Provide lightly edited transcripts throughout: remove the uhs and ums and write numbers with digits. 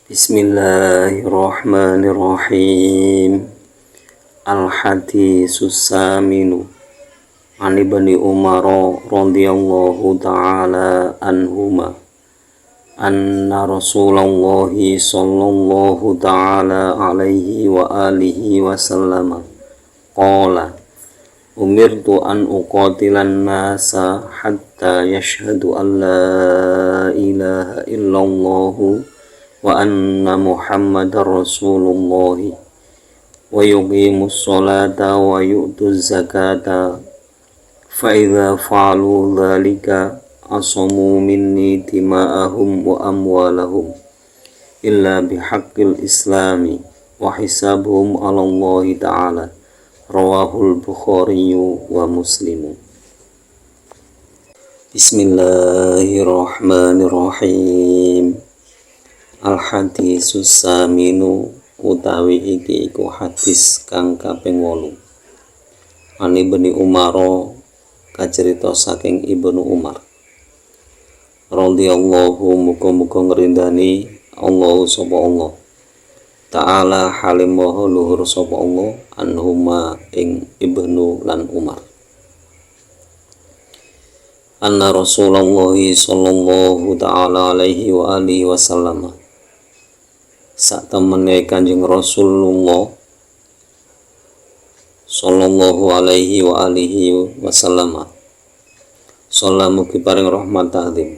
Bismillahirrahmanirrahim. Al-hadisus saminu an ibni Umar radhiyallahu ta'ala anhuma anna Rasulullah sallallahu ta'ala alaihi wa alihi wa sallama qala umirtu an uqatilan nasa hatta yashhadu an la ilaha illallah wa anna Muhammadar Rasulullah wa yuqimus salata wa yu'tuz zakata fa idza fa'alu dhalika asamu minni dima'ahum wa amwalahum illa bihaqqil islami wa hisabuhum 'ala Allah ta'ala. Rawahul Bukhari wa Muslim. Bismillahirrahmanirrahim. Al-hadisus saminu utawi iki iku hadis kang kaping 8. Ani Ibnu Umar kacerita saking Ibnu Umar radhiyallahu muga-muga ngrindani Allah sapa Allah ta'ala halim maha luhur sapa Allah anhuma ing Ibnu lan Umar anna Rasulullah sallallahu ta'ala alaihi wa alihi wasallam sak temene Kanjeng Rasulullah sallallahu alaihi wa alihi wasallam salam mugi paring rahmat ta'zim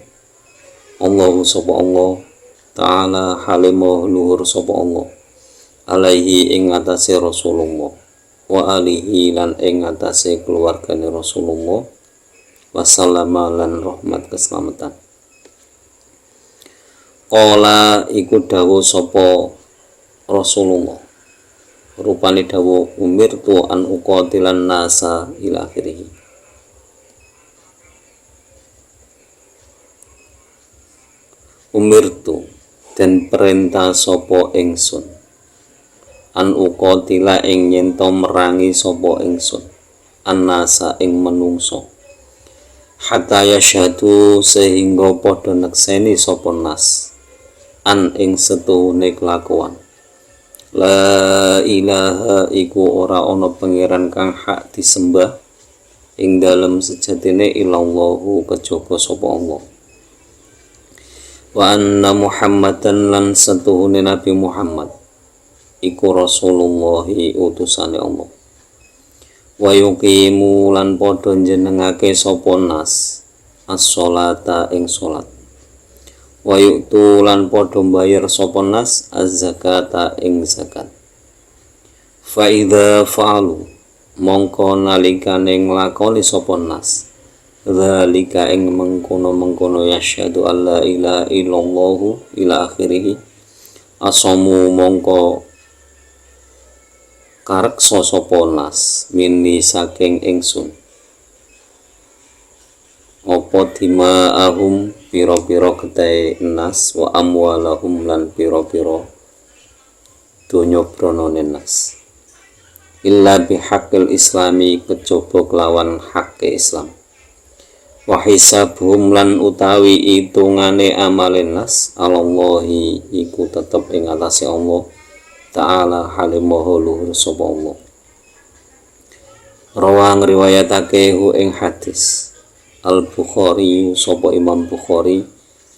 Allahu sapa Allah ta'ala halimah luhur sapa Allah alaihi ing atase Rasulullah wa alihi lan ing atase keluargane Rasulullah wasallama lan rahmat keselamatan. Qala iku dawuh sapa Rasulullah rupane dawuh umirtu an uqatilan nasa ila akhirih. Umirtu dan perintah sapa ingsun an uqatila ing nyento merangi sapa ingsun annasa ing menungso hatta yasyhadu sehingga padha nekseni sapa nas an ing setuhune kelakuan la ilaha iku ora ana pangeran kang hak disembah ing dalem sejatine illallahu kejaba sapa Allah wa anna Muhammadan lan setuhune Nabi Muhammad iku Rasulullah utusane Allah wa yuqimu lan padha njenengake sapa nas as-sholata ing salat wa yu'tu lan padha mbayar sapa nas az-zakata ing zakat fa idza fa'alu mongko nalikane nglakoni sapa nas dzalika ing mengkono-mengkono yasyhadu alla ilaha illallah ila akhirih asamu mongko kareksa sapa nas minni saking ingsun apa dima'ahum pira-pira getahe nas wa amwalahum lan pira-pira donya pranane nas illa bihaqqil islami kejaba kelawan hak Islam wa hisabuhum lan utawi itungane amale nas Allahi iku tetep ing atase Allah ta'ala halimahu luhur sapa Allah rawang riwayatake hu ing hadis Al-Bukhari sapa Imam Bukhari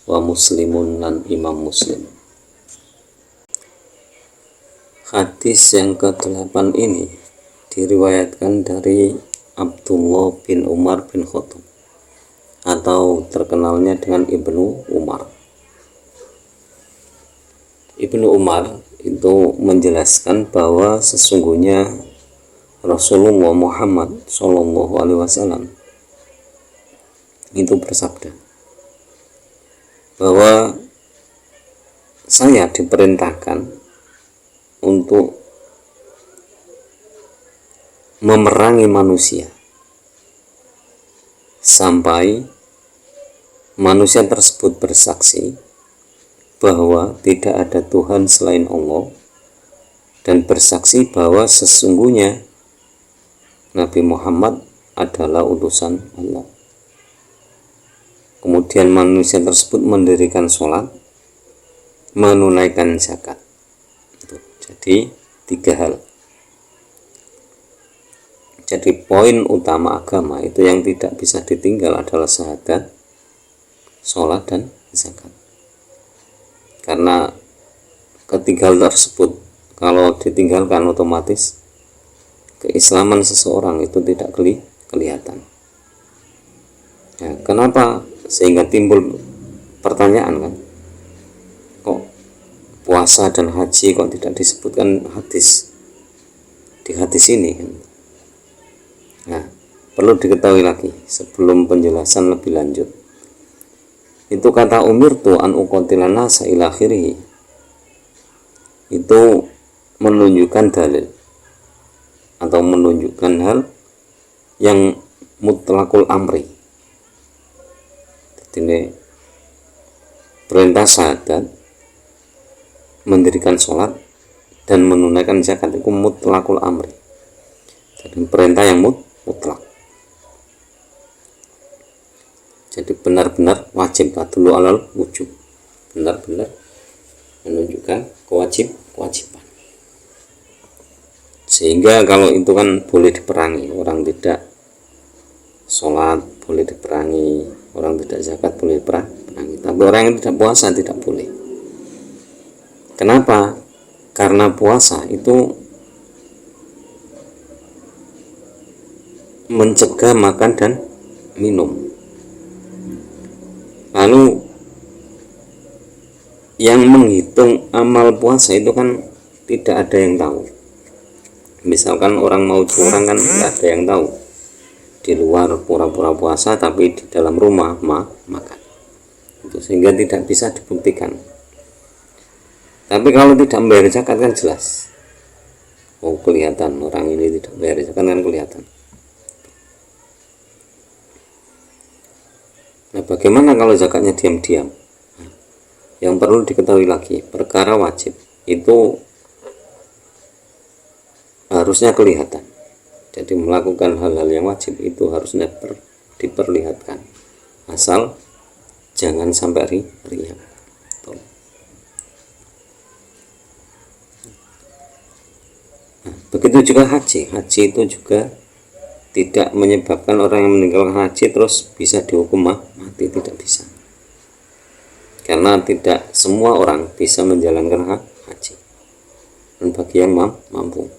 wa Muslimun lan Imam Muslim. Hadis yang ke-8 ini diriwayatkan dari Abdullah bin Umar bin Khattab atau terkenalnya dengan Ibnu Umar. Ibnu Umar itu menjelaskan bahwa sesungguhnya Rasulullah Muhammad sallallahu alaihi wasallam itu bersabda bahwa saya diperintahkan untuk memerangi manusia sampai manusia tersebut bersaksi bahwa tidak ada Tuhan selain Allah dan bersaksi bahwa sesungguhnya Nabi Muhammad adalah utusan Allah. Kemudian manusia tersebut mendirikan sholat menunaikan zakat. Jadi 3 hal. Jadi poin utama agama itu yang tidak bisa ditinggal adalah syahadat, sholat, dan zakat. Karena ketiga hal tersebut kalau ditinggalkan otomatis keislaman seseorang itu tidak kelihatan. Ya, kenapa? Sehingga timbul pertanyaan kan, kok puasa dan haji kok tidak disebutkan di hadis ini kan? Nah, perlu diketahui lagi sebelum penjelasan lebih lanjut. Itu kata umirtu an uqatilan nasa ila akhirih, itu menunjukkan dalil atau menunjukkan hal yang mutlakul amri. Jadi ini perintah syahadat, mendirikan sholat, dan menunaikan zakat itu mutlakul amri. Jadi perintah yang mutlak. Jadi benar-benar wajib, dulu alal wujub, benar-benar menunjukkan kewajiban. Sehingga kalau itu kan boleh diperangi, orang tidak sholat boleh diperangi, orang tidak zakat boleh diperangi, tapi orang yang tidak puasa tidak boleh. Kenapa? Karena puasa itu mencegah makan dan minum. Lalu yang menghitung amal puasa itu kan tidak ada yang tahu. Misalkan orang mau curang kan tidak ada yang tahu, di luar pura-pura puasa tapi di dalam rumah makan itu, sehingga tidak bisa dibuktikan. Tapi kalau tidak membayar zakat kan jelas, kelihatan orang ini tidak membayar zakat kan kelihatan. Nah, bagaimana kalau zakatnya diam-diam? Yang perlu diketahui lagi, perkara wajib itu harusnya kelihatan. Jadi melakukan hal-hal yang wajib itu harusnya diperlihatkan, asal jangan sampai riya. Nah, begitu juga haji itu juga tidak menyebabkan orang yang meninggalkan haji terus bisa dihukum mati, tidak bisa. Karena tidak semua orang bisa menjalankan haji, dan bagi yang mampu.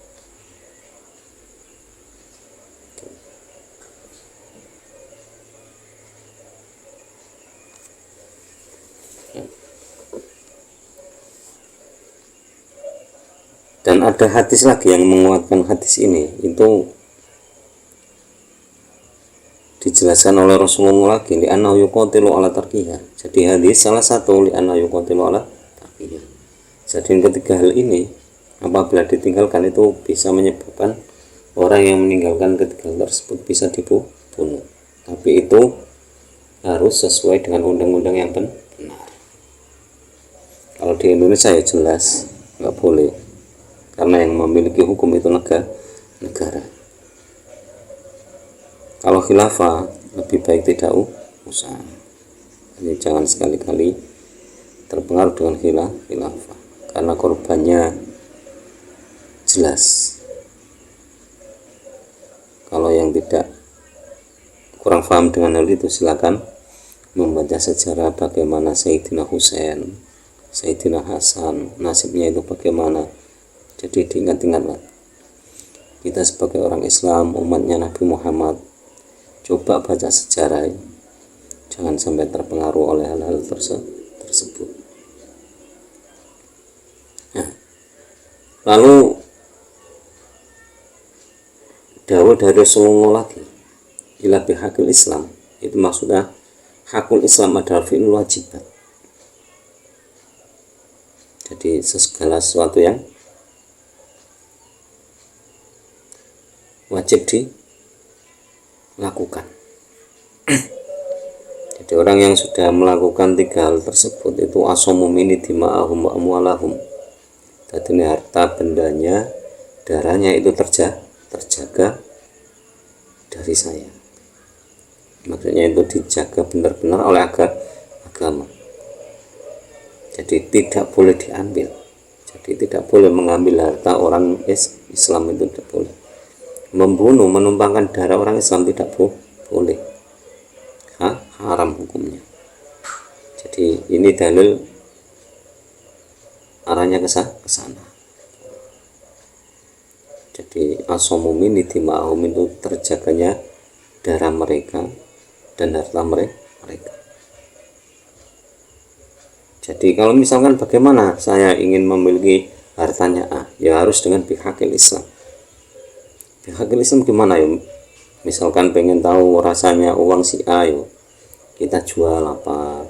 Dan ada hadis lagi yang menguatkan hadis ini, itu dijelaskan oleh Rasulullah lagi, li'annahu yuqatilu ala tarkiha. Jadi hadis salah satu li'annahu yuqatilu ala tarkiha. Jadi ketiga hal ini apabila ditinggalkan itu bisa menyebabkan orang yang meninggalkan ketiga hal tersebut bisa dibunuh. Tapi itu harus sesuai dengan undang-undang yang benar. Kalau di Indonesia ya jelas nggak boleh, karena yang memiliki hukum itu negara. Kalau khilafah lebih baik tidak usah. Jadi jangan sekali-kali terpengaruh dengan khilafah, karena korbannya jelas. Kalau yang tidak kurang paham dengan hal itu, silakan membaca sejarah bagaimana Sayyidina Husain, Sayyidina Hasan, nasibnya itu bagaimana. Jadi diingat-ingatlah, kita sebagai orang Islam, umatnya Nabi Muhammad, coba baca sejarah, jangan sampai terpengaruh oleh hal-hal tersebut. Nah, lalu dawuh dari Rasulullah lagi, ila bihaqil Islam, itu maksudnya hakul Islam adalah fi'il wajibat. Jadi segala sesuatu yang wajib dilakukan. Jadi orang yang sudah melakukan tiga hal tersebut itu asomu mini dima'ahum wa amwalahum. Jadi ini harta bendanya, darahnya itu terjaga dari saya. Maksudnya itu dijaga benar-benar oleh agama. Jadi tidak boleh diambil. Jadi tidak boleh mengambil harta orang Islam, itu tidak boleh. Membunuh, menumpangkan darah orang Islam tidak boleh. Haram hukumnya. Jadi ini dalil arahnya ke sana. Jadi as-sawmumin dima'ahum, itu terjaganya darah mereka dan harta mereka. Jadi kalau misalkan bagaimana saya ingin memiliki hartanya A, ya harus dengan bihaqil Islam. Bihaqil Islam gimana ya? Misalkan pengen tahu rasanya uang si A, yuk kita jual apa,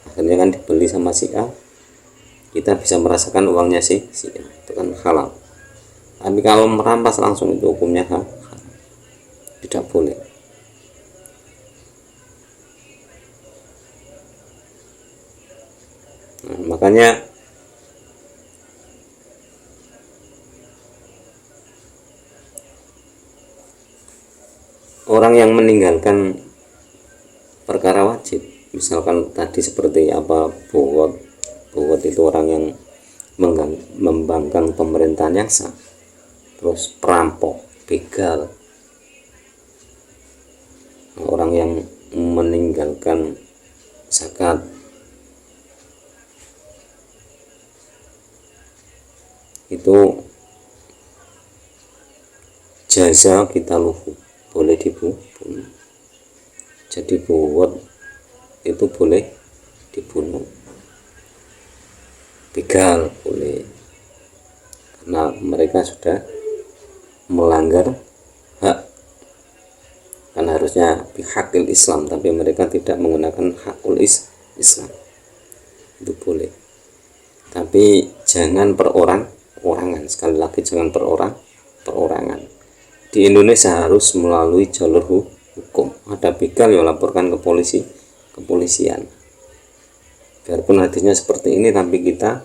akhirnya kan dibeli sama si A, kita bisa merasakan uangnya si A, itu kan halal. Tapi kalau merampas langsung itu hukumnya haram, tidak boleh. Nah, makanya orang yang meninggalkan perkara wajib, misalkan tadi seperti apa, buwot itu orang yang membangkang pemerintahan yang sah, terus perampok, begal, orang yang meninggalkan zakat, itu jaza kita luhu, boleh dibunuh. Jadi buwot itu boleh dibunuh, begal boleh, karena mereka sudah melanggar hak, kan harusnya bihaqil Islam, tapi mereka tidak menggunakan hakul Islam, itu boleh. Tapi jangan perorangan, sekali lagi jangan perorangan. Di Indonesia harus melalui jalur hukum. Ada begal ya laporkan ke kepolisian. Biarpun hadisnya seperti ini, tapi kita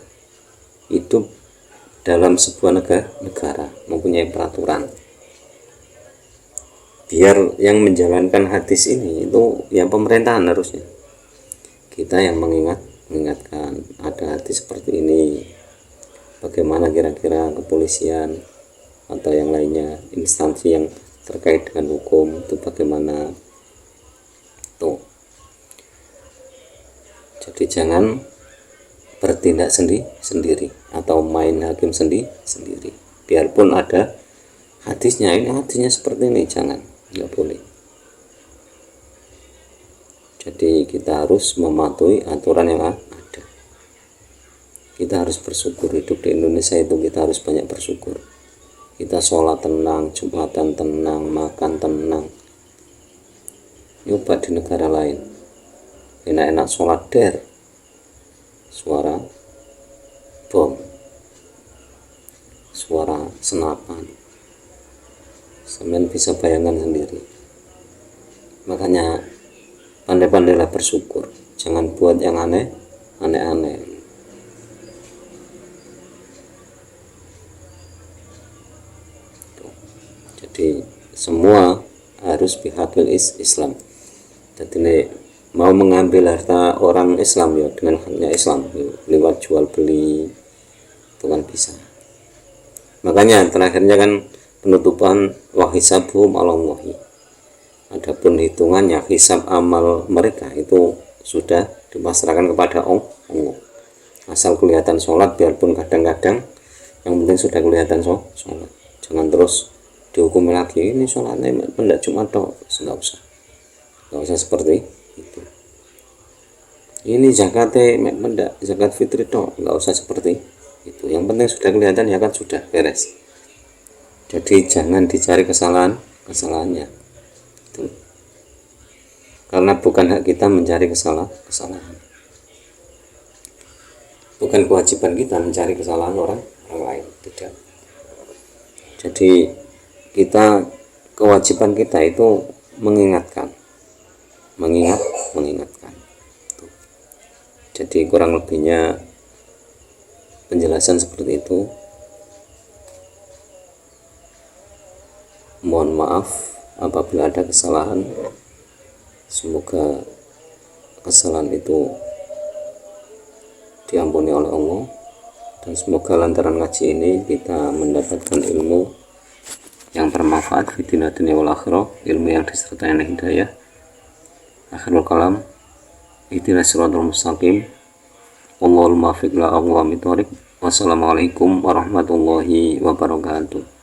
hidup dalam sebuah negara mempunyai peraturan. Biar yang menjalankan hadis ini itu yang pemerintahan harusnya. Kita yang mengingatkan ada hadis seperti ini. Bagaimana kira-kira kepolisian atau yang lainnya, instansi yang terkait dengan hukum itu bagaimana tuh. Jadi jangan bertindak sendiri atau main hakim sendiri. Biarpun ada hadisnya, ini hadisnya seperti ini, jangan, nggak boleh. Jadi kita harus mematuhi aturan yang ada. Kita harus bersyukur hidup di Indonesia, itu kita harus banyak bersyukur. Kita sholat tenang, jumatan tenang, makan tenang. Nyoba di negara lain, enak-enak sholat suara bom, suara senapan, semen bisa bayangkan sendiri. Makanya pandai-pandailah bersyukur, jangan buat yang aneh-aneh. Jadi semua harus bihaqil Islam. Jadi ini mau mengambil harta orang Islam ya dengan haknya Islam, lewat jual beli itu kan bisa. Makanya terakhirnya kan penutupan wa hisabuhum 'alallahi. Adapun hitungannya, hisab amal mereka itu sudah dipasrahkan kepada Allah. Asal kelihatan sholat, biarpun kadang-kadang yang penting sudah kelihatan sholat. Jangan terus dihukumi lagi, ini sholatnya pendak Jumat toh, nggak usah seperti itu. Ini zakatnya mendak zakat fitri toh, nggak usah seperti itu. Yang penting sudah kelihatan, ya kan, sudah beres. Jadi jangan dicari kesalahannya itu. Karena bukan hak kita mencari kesalahan, bukan kewajiban kita mencari kesalahan orang lain, tidak. Jadi kewajiban kita itu mengingatkan. Jadi kurang lebihnya penjelasan seperti itu. Mohon maaf apabila ada kesalahan. Semoga kesalahan itu diampuni oleh Allah, dan semoga lantaran ngaji ini kita mendapatkan ilmu yang bermanfaat di dunia wal akhirah, ilmu yang disertai dengan hidayah. Akhirul kalam, ihdinas siratal mustaqim, wallahul muwaffiq ila aqwamit thoriq. Wassalamualaikum warahmatullahi wabarakatuh.